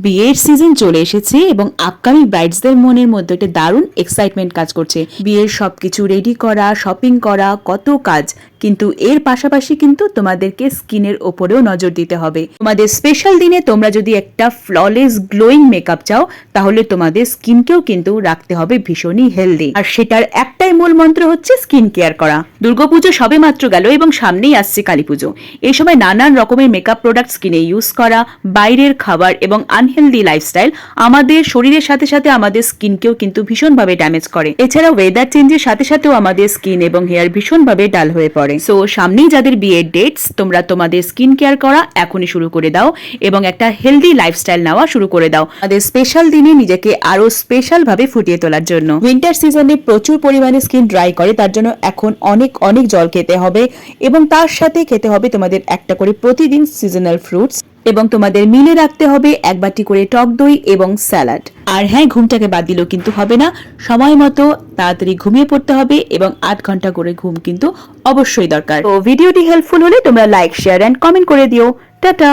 বিয়ের সিজন চলে এসেছে এবং আপকামিং ব্রাইডসদের মনের মধ্যে একটা দারুণ এক্সাইটমেন্ট কাজ করছে। বিয়ের সবকিছু রেডি করা, শপিং করা, কত কাজ, কিন্তু এর পাশাপাশি কিন্তু তোমাদেরকে স্কিনের ওপরেও নজর দিতে হবে। তোমাদের স্পেশাল দিনে তোমরা যদি একটা ফ্ললেস গ্লোয়িং মেকআপ চাও, তাহলে তোমাদের স্কিনকেও কিন্তু রাখতে হবে ভীষণই হেলদি, আর সেটার একটাই মূল মন্ত্র হচ্ছে স্কিন কেয়ার করা। দুর্গাপুজো সবে মাত্র গেল এবং সামনেই আসছে কালীপুজো। এই সময় নানান রকমের মেকআপ প্রোডাক্ট স্কিনে ইউজ করা, বাইরের খাবার এবং আনহেলদি লাইফস্টাইল আমাদের শরীরের সাথে সাথে আমাদের স্কিনকেও কিন্তু ভীষণভাবে ড্যামেজ করে। এছাড়া ওয়েদার চেঞ্জের সাথে সাথেও আমাদের স্কিন এবং হেয়ার ভীষণভাবে ডাল হয়ে পড়ে। সো সামনেই যাদের বিয়ের ডেটস, তোমরা তোমাদের স্কিন কেয়ার করা এখনই শুরু করে দাও এবং একটা হেলদি লাইফস্টাইল নেওয়া শুরু করে দাও আমাদের স্পেশাল দিনে নিজেকে আরো স্পেশাল ভাবে ফুটিয়ে তোলার জন্য। উইন্টার সিজনে প্রচুর পরিমাণে স্কিন ড্রাই করে, তার জন্য এখন অনেক অনেক জল খেতে হবে এবং তার সাথে খেতে হবে তোমাদের একটা করে প্রতিদিন সিজনাল ফ্রুটস, এবং তোমাদের মিলে রাখতে হবে এক বাটি করে টক দই এবং স্যালাড। আর হ্যাঁ, ঘুমটাকে বাদ দিলেও কিন্তু হবে না, সময় মতো তাড়াতাড়ি ঘুমিয়ে পড়তে হবে এবং 8 ঘন্টা করে ঘুম কিন্তু অবশ্যই দরকার। তো ভিডিওটি হেল্পফুল হলে তোমরা লাইক, শেয়ার এন্ড কমেন্ট করে দিও। টাটা।